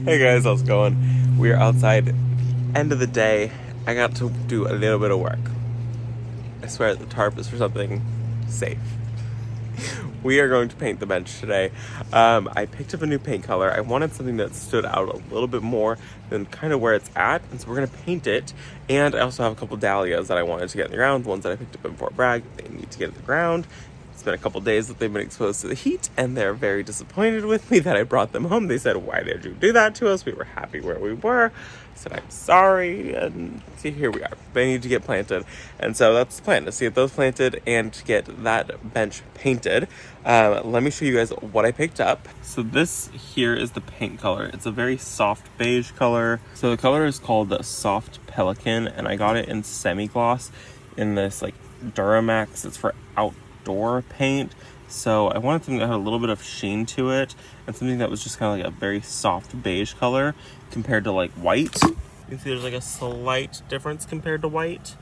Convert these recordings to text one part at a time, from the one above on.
Hey guys, how's it going? We're outside the end of the day. I got to do a little bit of work. I swear the tarp is for something safe. We are going to paint the bench today. I picked up a new paint color. I wanted something that stood out a little bit more than kind of where it's at, and so we're gonna paint it. And I also have a couple Dahlias that I wanted to get in the ground. The ones that I picked up in Fort Bragg, they need to get in the ground. It's been a couple days that they've been exposed to the heat, and they're very disappointed with me that I brought them home. They said, "Why did you do that to us? We were happy where we were." I said, "I'm sorry," and see, here we are. They need to get planted, and so that's the plan, to see if those planted and to get that bench painted. Let me show you guys what I picked up. So this here is the paint color. It's a very soft beige color. So the color is called the Soft Pelican, and I got it in semi-gloss in this like DuraMax. It's for outdoor paint. So I wanted something that had a little bit of sheen to it and something that was just kind of like a very soft beige color compared to like white. You can see there's like a slight difference compared to white.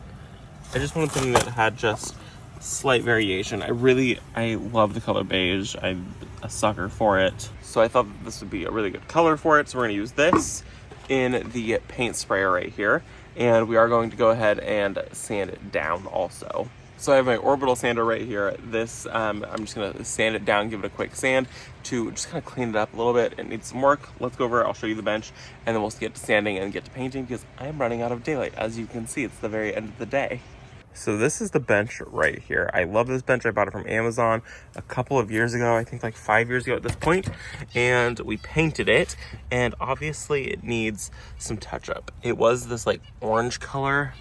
I just wanted something that had just slight variation. I love the color beige. I'm a sucker for it. So I thought that this would be a really good color for it. So we're gonna use this in the paint sprayer right here. And we are going to go ahead and sand it down also. So I have my orbital sander right here. This, I'm just gonna sand it down, give it a quick sand to just kind of clean it up a little bit. It needs some work. Let's go over, I'll show you the bench, and then we'll get to sanding and get to painting because I'm running out of daylight. As you can see, it's the very end of the day. So this is the bench right here. I love this bench. I bought it from Amazon a couple of years ago, I think like 5 years ago at this point, and we painted it, and obviously it needs some touch up. It was this like orange color,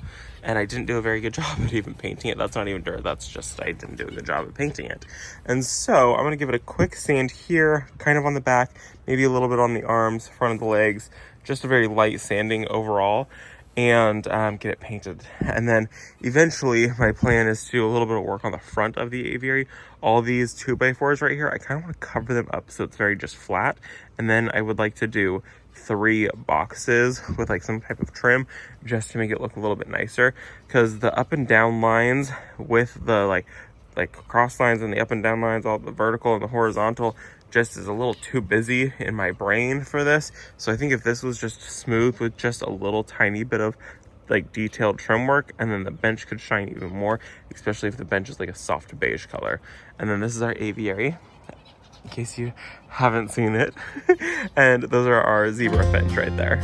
and I didn't do a very good job at even painting it. That's not even dirt, that's just I didn't do a good job at painting it. And so I'm gonna give it a quick sand here, kind of on the back, maybe a little bit on the arms, front of the legs, just a very light sanding overall, and get it painted. And then eventually my plan is to do a little bit of work on the front of the aviary. All these 2x4s right here, I kind of want to cover them up so it's very just flat. And then I would like to do 3 boxes with like some type of trim just to make it look a little bit nicer, because the up and down lines with the like cross lines and the up and down lines, all the vertical and the horizontal, just is a little too busy in my brain for this. So I think if this was just smooth with just a little tiny bit of like detailed trim work, and then the bench could shine even more, especially if the bench is like a soft beige color. And then this is our aviary, in case you haven't seen it. And those are our zebra finch right there.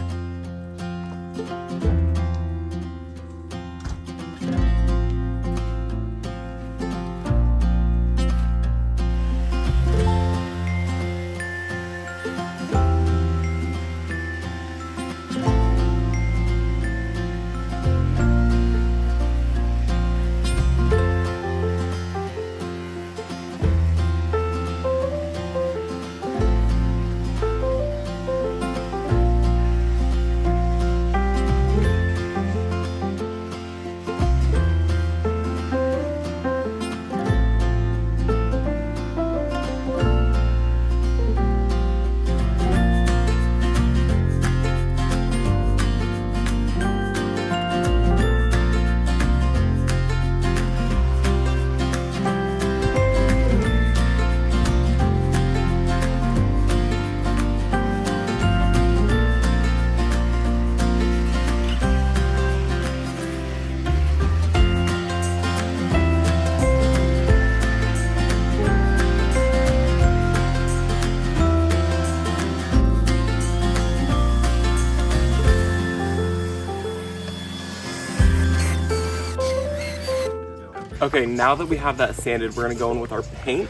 Okay, now that we have that sanded, we're gonna go in with our paint.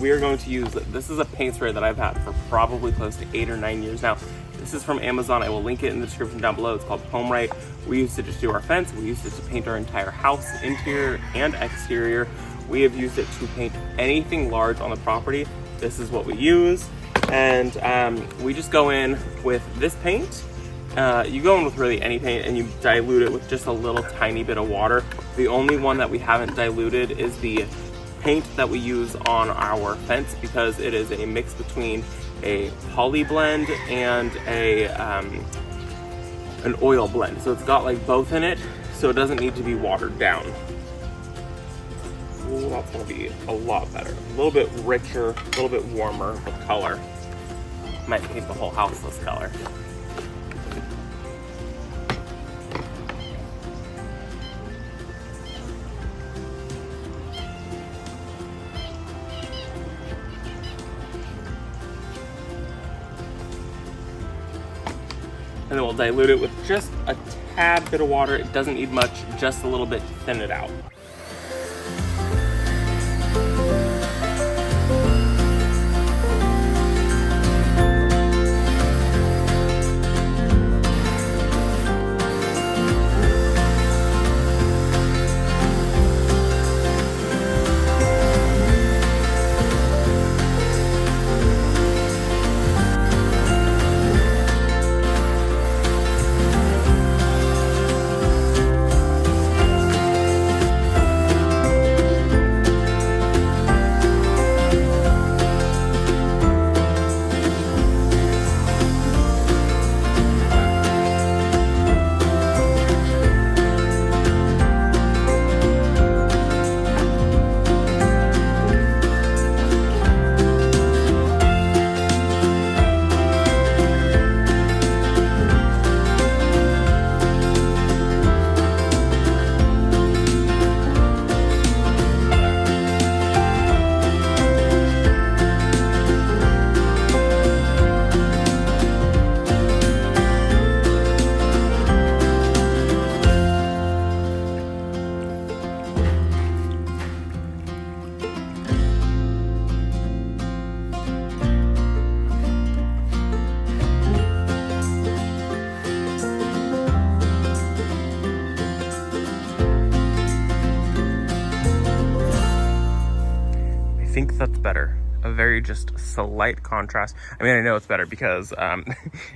We're going to use, this is a paint spray that I've had for probably close to 8 or 9 years now. This is from Amazon. I will link it in the description down below. It's called Home Right. We used it to just do our fence. We used it to paint our entire house, interior and exterior. We have used it to paint anything large on the property. This is what we use. And we just go in with this paint. You go in with really any paint and you dilute it with just a little tiny bit of water. The only one that we haven't diluted is the paint that we use on our fence, because it is a mix between a poly blend and an oil blend. So it's got like both in it, so it doesn't need to be watered down. Ooh, that's gonna be a lot better. A little bit richer, a little bit warmer of color. Might paint the whole house this color. And then we'll dilute it with just a tad bit of water. It doesn't need much, just a little bit to thin it out. I think that's better. A very just slight contrast. I mean, I know it's better because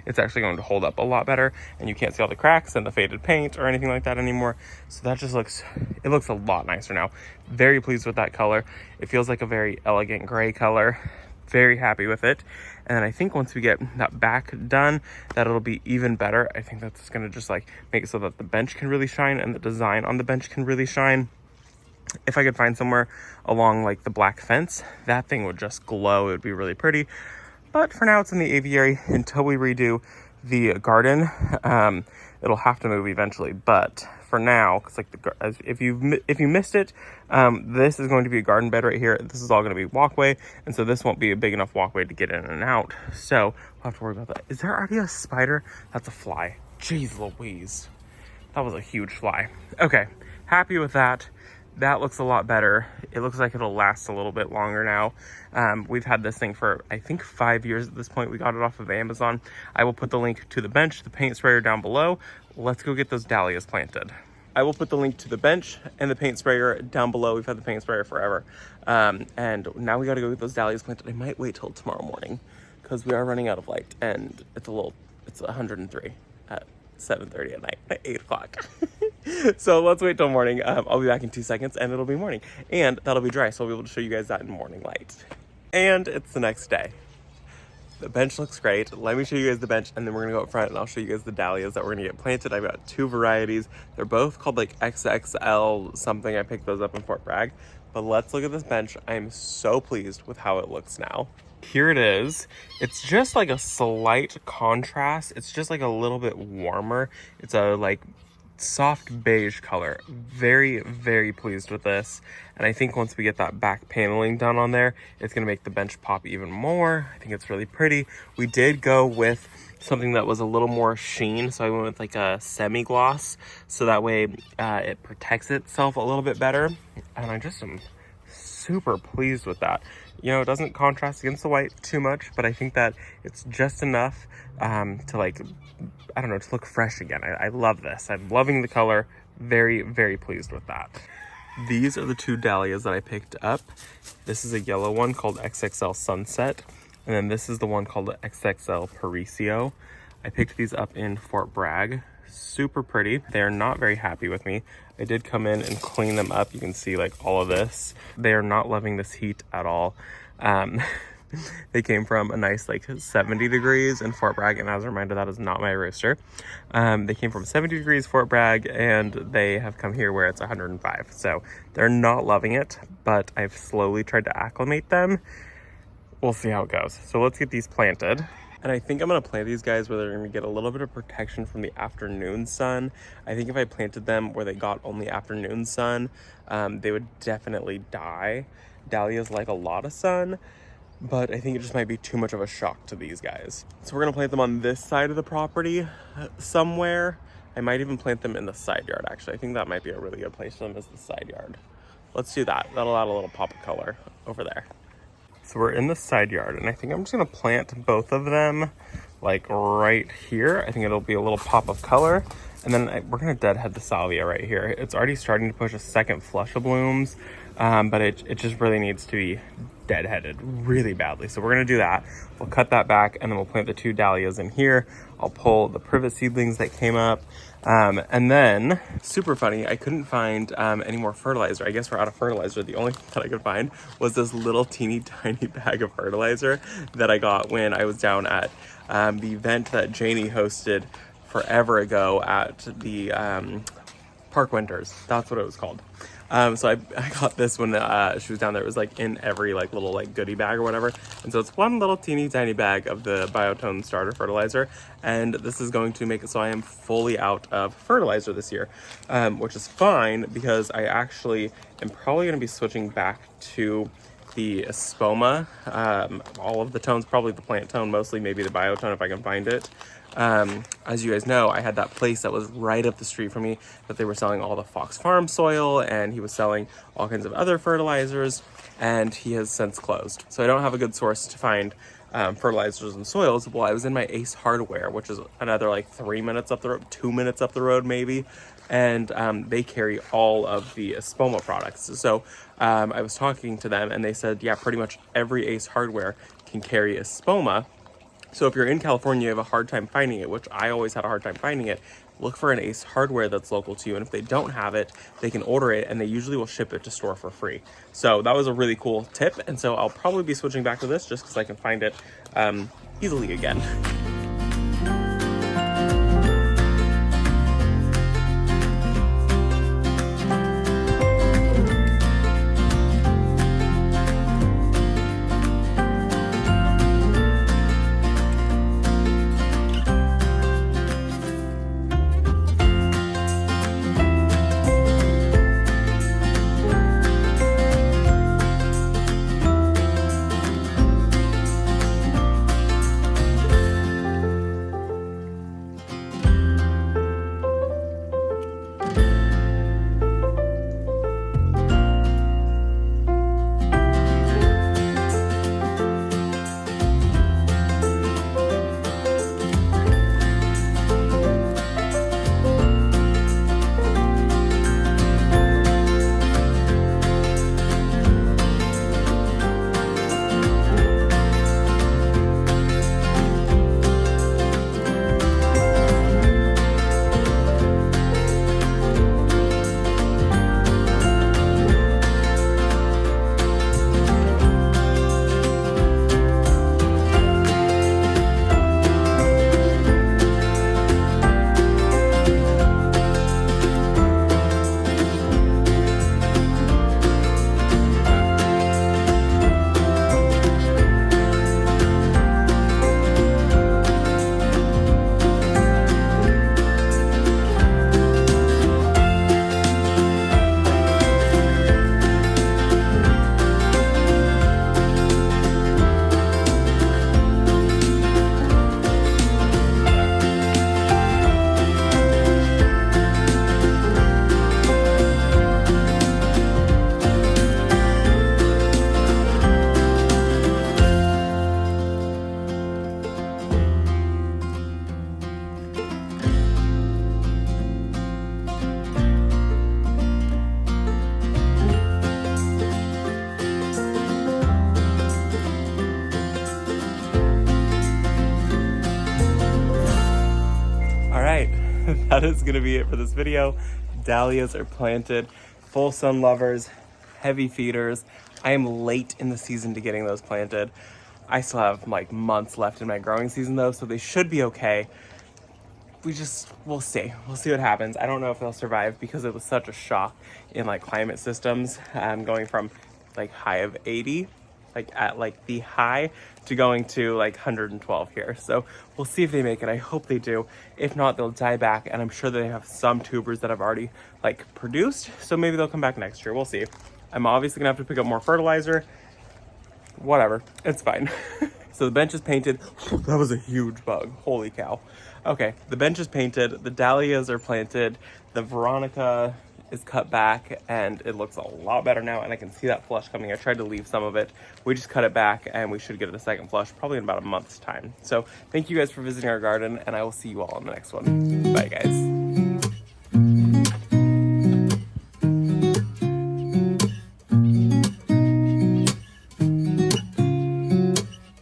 it's actually going to hold up a lot better, and you can't see all the cracks and the faded paint or anything like that anymore. So that just looks a lot nicer now. Very pleased with that color. It feels like a very elegant gray color. Very happy with it. And then I think once we get that back done, that it'll be even better. I think that's going to just like make it so that the bench can really shine and the design on the bench can really shine. If I could find somewhere along like the black fence, that thing would just glow. It would be really pretty. But for now, it's in the aviary until we redo the garden. It'll have to move eventually, but for now, because like if you missed it, this is going to be a garden bed right here. This is all going to be walkway, and so this won't be a big enough walkway to get in and out. So we'll have to worry about that. Is there already a spider? That's a fly. Jeez Louise, that was a huge fly. Okay, happy with that. That looks a lot better. It looks like it'll last a little bit longer now. We've had this thing for, I think, 5 years at this point. We got it off of Amazon. I will put the link to the bench, the paint sprayer down below. Let's go get those dahlias planted. I will put the link to the bench and the paint sprayer down below. We've had the paint sprayer forever. And now we gotta go get those dahlias planted. I might wait till tomorrow morning because we are running out of light, and it's 103 at 7:30 at night, at 8 o'clock. So let's wait till morning. I'll be back in 2 seconds and it'll be morning, and that'll be dry, so I'll be able to show you guys that in morning light. And it's the next day. The bench looks great. Let me show you guys the bench, and then we're gonna go up front and I'll show you guys the dahlias that we're gonna get planted. I've got 2 varieties. They're both called like XXL something. I picked those up in Fort Bragg. But let's look at this bench. I'm so pleased with how it looks now. Here it is. It's just like a slight contrast. It's just like a little bit warmer. It's a like soft beige color. Very, very pleased with this. And I think once we get that back paneling done on there, it's gonna make the bench pop even more. I think it's really pretty. We did go with something that was a little more sheen, so I went with like a semi-gloss, so that way it protects itself a little bit better. And I just am super pleased with that. You know, it doesn't contrast against the white too much, but I think that it's just enough to like, I don't know, to look fresh again. I love this. I'm loving the color. Very, very pleased with that. These are the 2 dahlias that I picked up. This is a yellow one called XXL Sunset, and then this is the one called XXL Paricio. I picked these up in Fort Bragg. Super pretty. They're not very happy with me. I did come in and clean them up. You can see like all of this. They are not loving this heat at all. They came from a nice like 70 degrees in Fort Bragg, and as a reminder, that is not my rooster. They came from 70 degrees Fort Bragg, and they have come here where it's 105. So they're not loving it, but I've slowly tried to acclimate them. We'll see how it goes. So let's get these planted. And I think I'm gonna plant these guys where they're gonna get a little bit of protection from the afternoon sun. I think if I planted them where they got only afternoon sun, they would definitely die. Dahlias like a lot of sun, but I think it just might be too much of a shock to these guys. So we're gonna plant them on this side of the property somewhere. I might even plant them in the side yard, actually. I think that might be a really good place for them, is the side yard. Let's do that. That'll add a little pop of color over there. So we're in the side yard, and I think I'm just gonna plant both of them like right here. I think it'll be a little pop of color. And then we're gonna deadhead the salvia right here. It's already starting to push a second flush of blooms, but it just really needs to be deadheaded really badly. So we're gonna do that. We'll cut that back, and then we'll plant the 2 dahlias in here. I'll pull the privet seedlings that came up. And then, super funny, I couldn't find any more fertilizer. I guess we're out of fertilizer. The only thing that I could find was this little teeny tiny bag of fertilizer that I got when I was down at the event that Janie hosted forever ago at the Park Winters. That's what it was called. So I got this when she was down there. It was like in every like little like goodie bag or whatever. And so it's one little teeny tiny bag of the Biotone starter fertilizer. And this is going to make it so I am fully out of fertilizer this year, which is fine because I actually am probably going to be switching back to the Espoma, all of the tones, probably the plant tone, mostly maybe the Biotone if I can find it. As you guys know, I had that place that was right up the street from me that they were selling all the Fox Farm soil, and he was selling all kinds of other fertilizers, and he has since closed. So I don't have a good source to find fertilizers and soils. Well, I was in my Ace Hardware, which is another like 3 minutes up the road, 2 minutes up the road maybe, and they carry all of the Espoma products. So I was talking to them, and they said, yeah, pretty much every Ace Hardware can carry Espoma. So if you're in California, you have a hard time finding it, which I always had a hard time finding it, look for an Ace Hardware that's local to you. And if they don't have it, they can order it, and they usually will ship it to store for free. So that was a really cool tip. And so I'll probably be switching back to this just because I can find it easily again. That is gonna be it for this video. Dahlias are planted, full sun lovers, heavy feeders. I am late in the season to getting those planted. I still have like months left in my growing season though, so they should be okay. We'll see. We'll see what happens. I don't know if they'll survive because it was such a shock in like climate systems, going from like high of 80 like at like the high to going to like 112 here. So we'll see if they make it. I hope they do. If not, they'll die back, and I'm sure they have some tubers that have already like produced, so maybe they'll come back next year. We'll see. I'm obviously gonna have to pick up more fertilizer. Whatever, it's fine. So the bench is painted. That was a huge bug, holy cow. Okay, the bench is painted, the dahlias are planted, the Veronica is cut back, and it looks a lot better now, and I can see that flush coming. I tried to leave some of it. We just cut it back, and we should get a second flush probably in about a month's time. So thank you guys for visiting our garden, and I will see you all in the next one. Bye, guys.